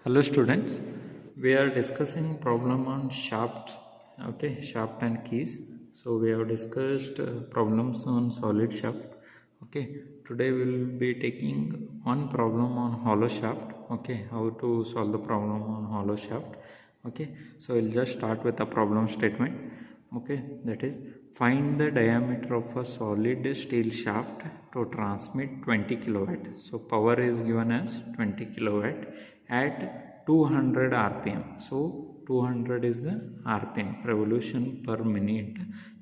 Hello students, we are discussing problem on shafts, okay, shaft and keys. So we have discussed problems on solid shaft, okay. Today we will be taking one problem on hollow shaft, okay, how to solve the problem on hollow shaft, okay. So we'll just start with a problem statement, okay, that is find the diameter of a solid steel shaft to transmit 20 kilowatt. So power is given as 20 kilowatt at 200 rpm. So 200 is the rpm, revolution per minute,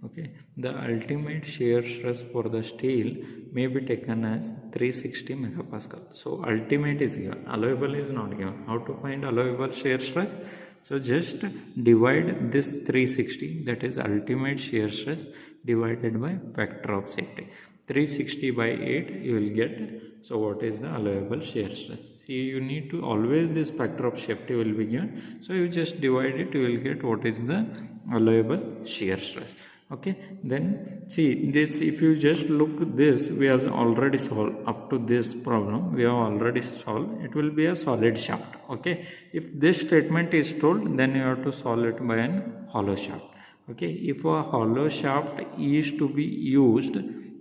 okay. The ultimate shear stress for the steel may be taken as 360 megapascal. So ultimate is given, allowable is not given. How to find allowable shear stress? So just divide this 360, that is ultimate shear stress, divided by factor of safety. 360 by 8 you will get. So what is the allowable shear stress? See, you need to always, this factor of safety will be given. So you just divide it, you will get what is the allowable shear stress. Okay, then see this, if you just look this, we have already solved up to this problem, we have already solved. It will be a solid shaft, okay. If this statement is told, then you have to solve it by an hollow shaft, okay. If a hollow shaft is to be used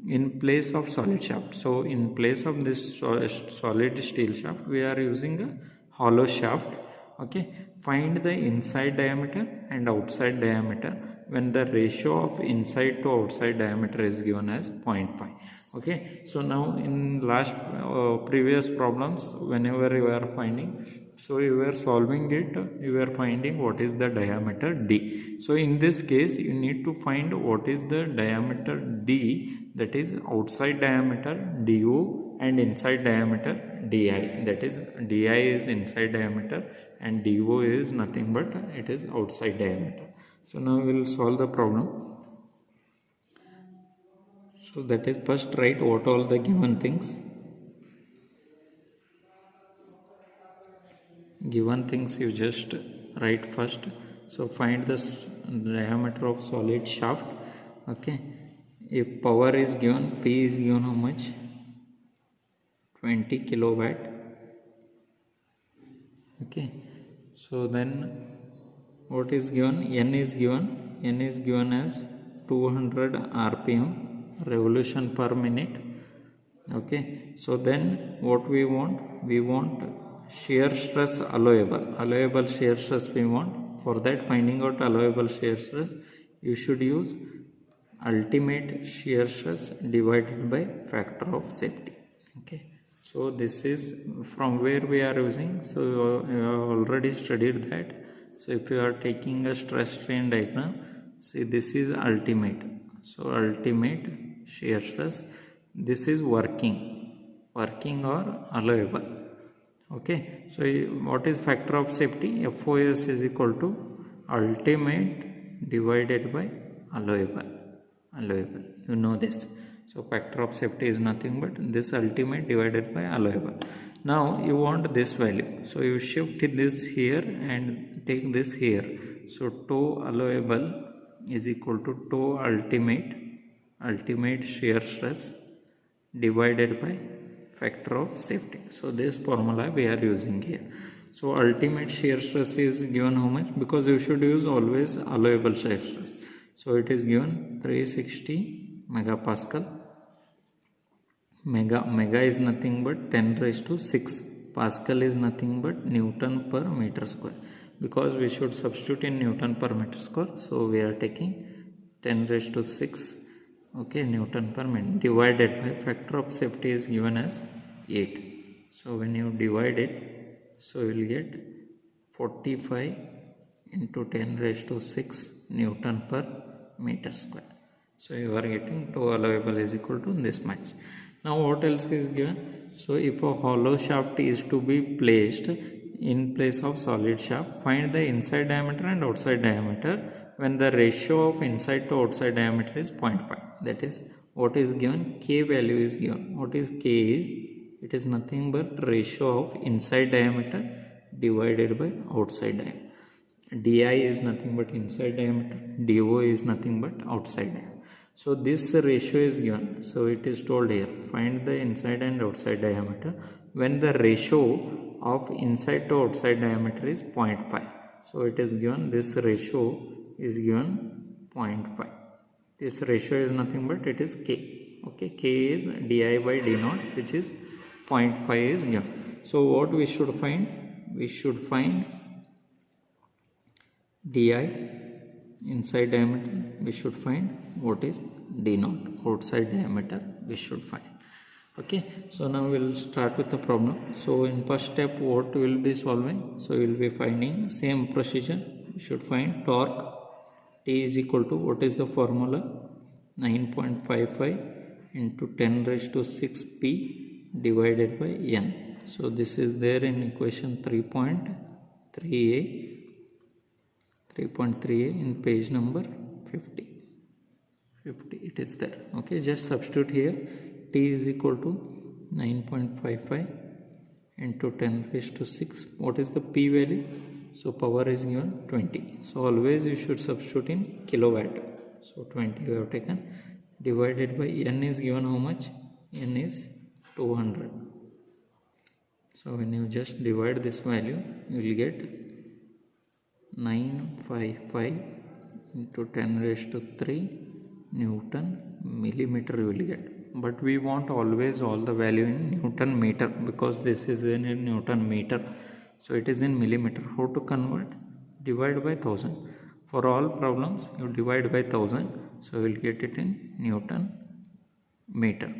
in place of solid shaft, so in place of this solid steel shaft we are using a hollow shaft, okay. Find the inside diameter and outside diameter when the ratio of inside to outside diameter is given as 0.5, okay. So now in last previous problems, whenever you are finding, so you were solving it, you were finding what is the diameter d. So in this case you need to find what is the diameter d, that is outside diameter du and inside diameter di, that is di is inside diameter and du is nothing but it is outside diameter. So now we will solve the problem. So that is, first write what all the given things. Given things you just write first. So find the diameter of solid shaft, okay. If power is given, P is given how much? 20 kilowatt, okay. So then what is given? N is given as 200 rpm, revolution per minute, okay. So then what we want? We want shear stress allowable shear stress we want. For that, finding out allowable shear stress, you should use ultimate shear stress divided by factor of safety, okay. So this is from where we are using. So you have already studied that. So if you are taking a stress strain diagram, see this is ultimate. So ultimate shear stress, this is working or allowable, okay. So what is factor of safety? FOS is equal to ultimate divided by allowable, you know this. So factor of safety is nothing but this ultimate divided by allowable. Now you want this value, so you shift this here and take this here. So tau allowable is equal to tau ultimate shear stress divided by factor of safety. So this formula we are using here. So ultimate shear stress is given how much? Because you should use always allowable shear stress. So it is given 360 megapascal. Mega is nothing but 10 raised to 6. Pascal is nothing but Newton per meter square. Because we should substitute in Newton per meter square, so we are taking 10 raised to 6, okay, Newton per minute, divided by factor of safety is given as 8. So when you divide it, so you will get 45 into 10 raised to 6 Newton per meter square. So you are getting tau allowable is equal to this much. Now what else is given? So if a hollow shaft is to be placed in place of solid shaft, find the inside diameter and outside diameter when the ratio of inside to outside diameter is 0.5. That is what is given. K value is given. What is K is? It is nothing but ratio of inside diameter divided by outside diameter. Di is nothing but inside diameter, do is nothing but outside diameter. So this ratio is given. So it is told here, find the inside and outside diameter when the ratio of inside to outside diameter is 0.5. So it is given, this ratio is given 0.5. This ratio is nothing but it is K. Okay, K is di by d naught, which is 0.5 is given. So what we should find? We should find di inside diameter, we should find what is d naught outside diameter, we should find. Okay, so now we will start with the problem. So in first step, what we will be solving? So we will be finding same procedure. We should find torque. T is equal to, what is the formula? 9.55 into 10 raised to 6 P divided by N. So this is there in equation 3.3a in page number 50. It is there. Okay, just substitute here. T is equal to 9.55 into 10 raised to 6. What is the P value? So power is given 20. So always you should substitute in kilowatt. So 20 we have taken, divided by N is given how much? N is 200. So when you just divide this value, you will get 955 into 10 raised to 3 Newton millimeter you will get. But we want always all the value in Newton meter, because this is in Newton meter. So it is in millimeter. How to convert? Divide by 1000. For all problems you divide by 1000. So you will get it in Newton meter.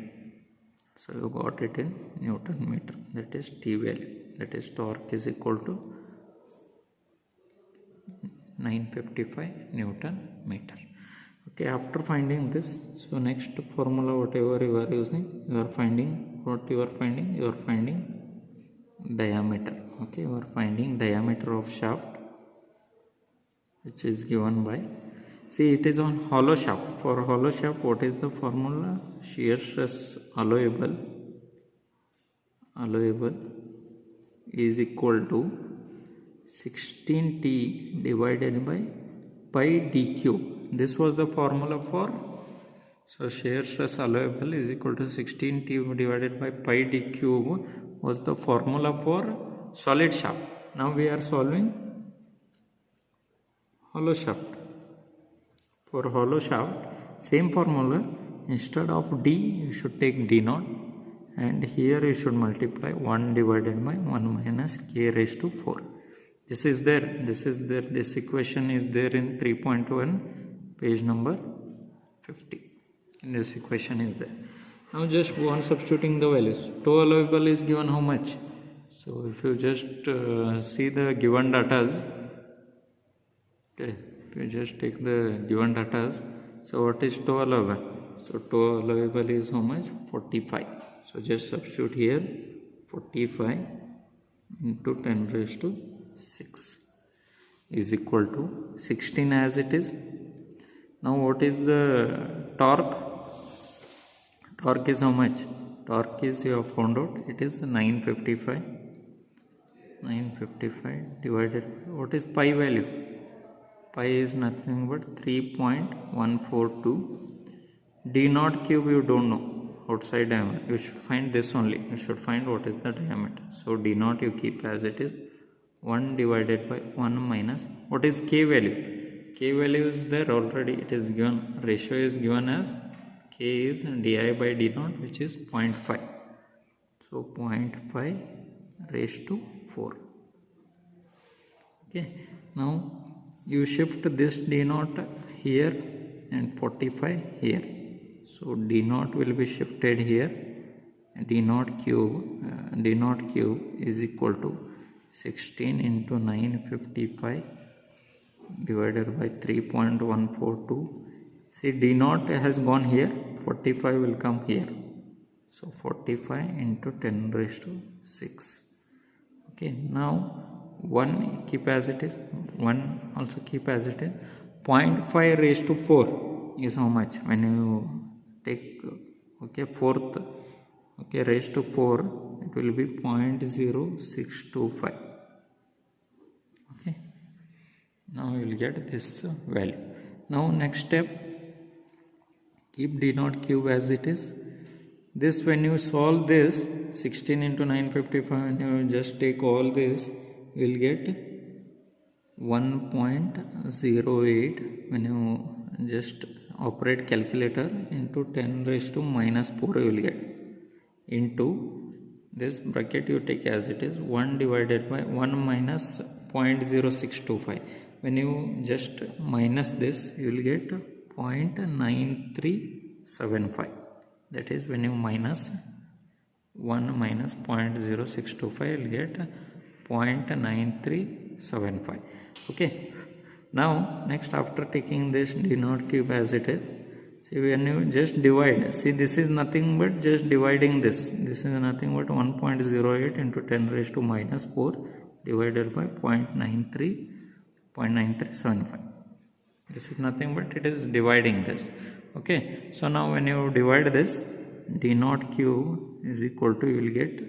So you got it in Newton meter. That is T value. That is torque is equal to 955 Newton meter. Okay, after finding this, so next formula whatever you are using, you are finding what you are finding? You are finding diameter. Okay, you are finding diameter of shaft, which is given by, see it is on hollow shaft. For hollow shaft, what is the formula? Shear stress allowable is equal to 16T divided by pi d cube. This was the formula for, so shear stress allowable is equal to 16T divided by pi d cube was the formula for solid shaft. Now we are solving hollow shaft. For hollow shaft, same formula, instead of D you should take D naught, and here you should multiply 1 divided by 1 minus K raised to 4. This is there, this equation is there in 3.1 page number 50. And this equation is there. Now just go on substituting the values. Toe allowable is given how much? So if you just see the given datas, okay, if you just take the given datas, so what is toe allowable? So toe allowable is how much? 45. So just substitute here 45 into 10 raised to 6 is equal to 16 as it is. Now what is the torque? Torque is how much? Torque is, you have found out, it is 955 divided, what is pi value? Pi is nothing but 3.142. D naught cube you don't know, outside diameter. You should find this only. You should find what is the diameter. So D naught you keep as it is. 1 divided by 1 minus, what is K value? K value is there already, it is given, ratio is given as K is di by d naught, which is 0.5. So 0.5 raised to 4. Okay, now you shift this d naught here and 45 here. So d naught will be shifted here. D naught cube is equal to 16 into 955 divided by 3.142. See, d naught has gone here, 45 will come here. So 45 into 10 raised to 6. Okay, now 1 keep as it is, 1 also keep as it is. 0.5 raised to 4 is how much? When you take, okay, fourth, okay, raised to 4, it will be 0.0625. Okay, now you will get this value. Now next step, keep d naught cube as it is. this when you solve this 16 into 955, when you just take all this, you will get 1.08 when you just operate calculator into 10 raised to minus 4 you will get into this bracket you take as it is 1 divided by 1 minus 0.0625. When you just minus this you will get 0.9375. That is when you minus 1 minus 0.0625 you will get 0.9375. Okay. Now next, after taking this d naught cube as it is, see when you just divide, see this is nothing but just dividing this. This is nothing but 1.08 into 10 raised to minus 4 divided by 0.9375. This is nothing but it is dividing this. Okay. So now when you divide this, d naught cube is equal to, you will get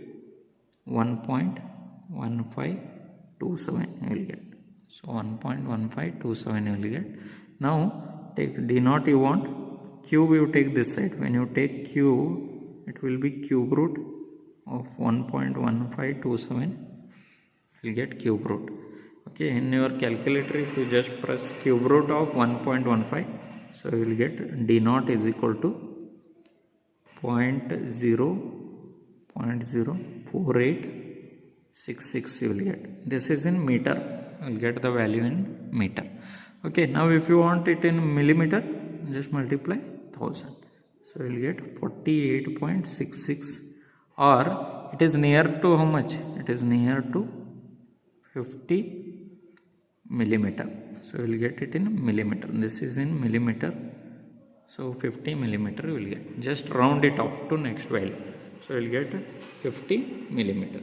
1.1527 you will get. So 1.1527 you will get. Now take d naught you want, cube you take this side. When you take cube, it will be cube root of 1.1527. You will get cube root. Okay, in your calculator if you just press cube root of 1.15, so you will get d naught is equal to 0.04866 you will get. This is in meter. You will get the value in meter. Okay, now if you want it in millimeter, just multiply 1000. So you will get 48.66, or it is near to how much? It is near to 50 millimeter. So you will get it in millimeter. This is in millimeter. So 50 millimeter you will get. Just round it off to next value. So you will get 50 millimeter.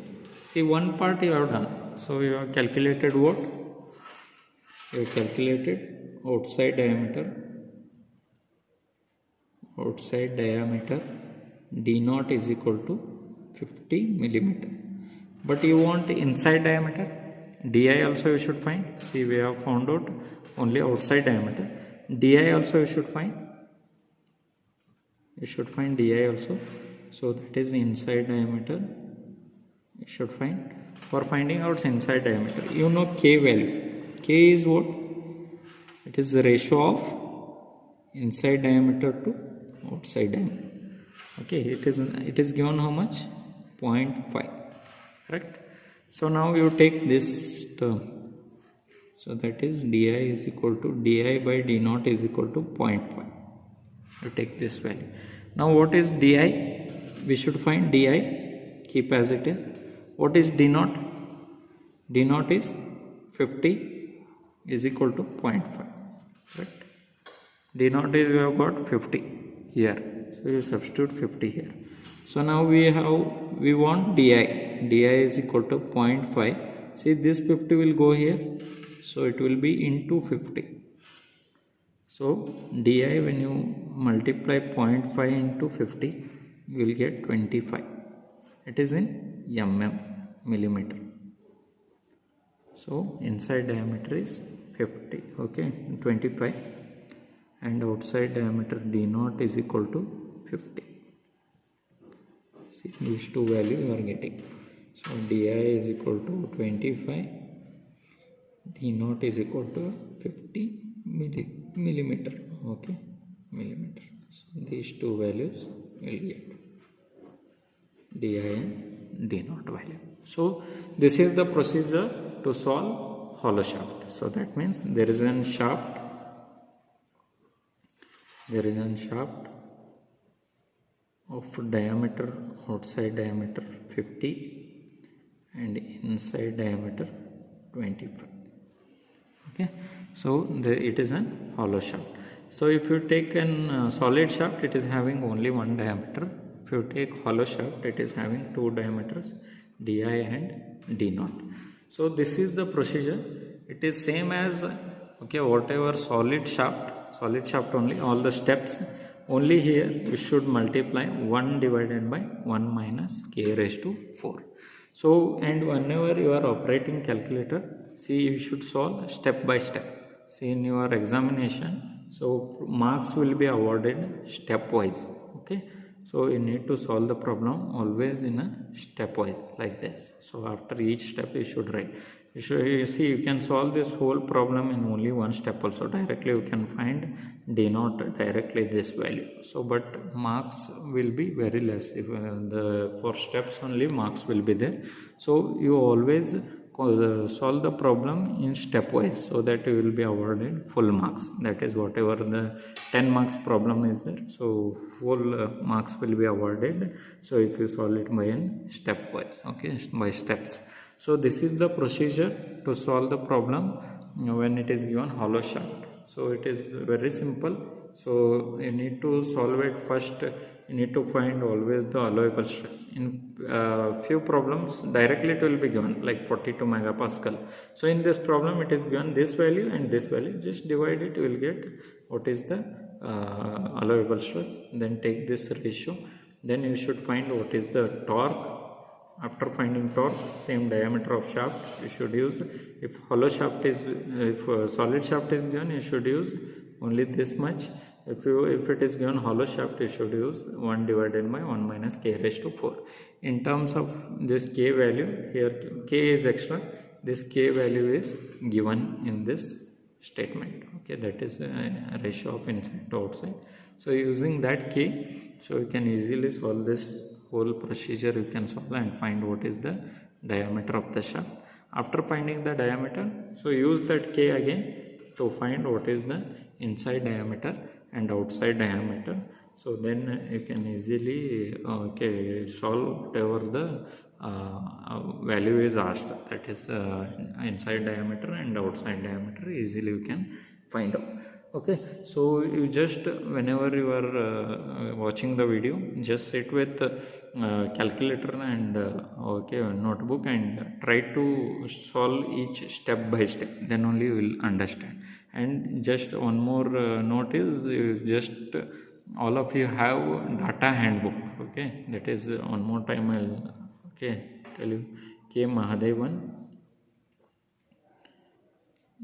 See, one part you have done. So you have calculated what? You have calculated outside diameter. Outside diameter d naught is equal to 50 millimeter. But you want inside diameter, di also you should find. See, we have found out only outside diameter. Di also you should find. You should find di also. So that is inside diameter. You should find. For finding out inside diameter, you know k value. K is what? It is the ratio of inside diameter to outside diameter. Okay, it is given how much? 0.5. Correct? So now you take this term. So that is di is equal to di by d naught is equal to 0.5. You take this value. Now what is di? We should find di. Keep as it is. What is d naught? D naught is 50 is equal to 0.5. Right? D naught is, we have got 50 here. So you substitute 50 here. So now we want di. Di is equal to 0.5. See, this 50 will go here. So it will be into 50. So di, when you multiply 0.5 into 50, you will get 25. It is in millimeter. So inside diameter is 50. Okay, 25. And outside diameter d naught is equal to 50. See, these two values you are getting. So di is equal to 25. D naught is equal to 50 millimeter. Okay, millimeter. So these two values will get di and d naught value. So this is the procedure to solve hollow shaft. So that means there is a shaft. There is a shaft of diameter, outside diameter 50 and inside diameter 25. Okay, so it is a hollow shaft. So if you take a solid shaft, it is having only one diameter. If you take hollow shaft, it is having two diameters, di and d naught. So this is the procedure. It is same as, okay, whatever solid shaft only, all the steps. Only here you should multiply 1 divided by 1 minus k raised to 4. So, and whenever you are operating calculator, see, you should solve step by step. See, in your examination, so marks will be awarded stepwise. Okay, So you need to solve the problem always in a stepwise like this. So after each step you should write. You see, you can solve this whole problem in only one step also. Directly you can find denote directly this value. So but marks will be very less if the for steps only marks will be there. So you always solve the problem in stepwise so that you will be awarded full marks. That is whatever the 10 marks problem is there, so full marks will be awarded. So if you solve it by an stepwise, okay, by steps. So this is the procedure to solve the problem when it is given hollow shaft. So it is very simple. So you need to solve it first. You need to find always the allowable stress. In few problems directly it will be given like 42 megapascal. So in this problem it is given this value and this value. Just divide it, you will get what is the allowable stress. Then take this ratio. Then you should find what is the torque. After finding torque, same diameter of shaft you should use. If hollow shaft is, if solid shaft is given, you should use only this much. If it is given hollow shaft, you should use 1 divided by 1 minus k raised to 4. In terms of this k value, here k is extra. This k value is given in this statement. Okay, that is a ratio of inside to outside. So using that k, so you can easily solve this whole procedure. You can solve and find what is the diameter of the shaft. After finding the diameter, so use that k again to find what is the inside diameter and outside diameter. So then you can easily solve whatever the value is asked, that is inside diameter and outside diameter, easily you can find out. Okay, so you just whenever you are watching the video, just sit with calculator and notebook and try to solve each step by step. Then only you will understand. And just one more note is, just all of you have data handbook. Okay, that is one more time I'll tell you. K. Mahadevan,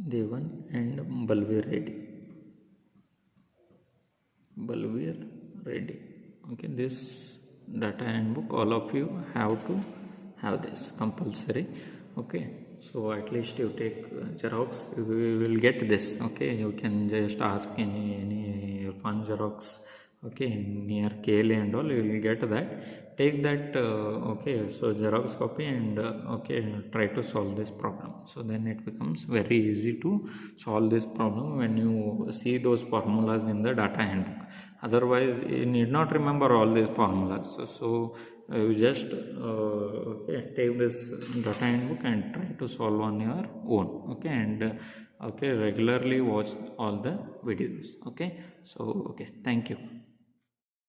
Devan and Balveer Reddy. Okay, this data handbook, all of you have to have this compulsory. Okay, so at least you take Xerox, you will get this. Okay, you can just ask any fun Xerox, okay, near KLA and all, you will get that. Take that so Xerox copy and try to solve this problem. So then it becomes very easy to solve this problem when you see those formulas in the data handbook. Otherwise you need not remember all these formulas. So you just take this data handbook and try to solve on your own. Okay, and regularly watch all the videos. Okay, so thank you.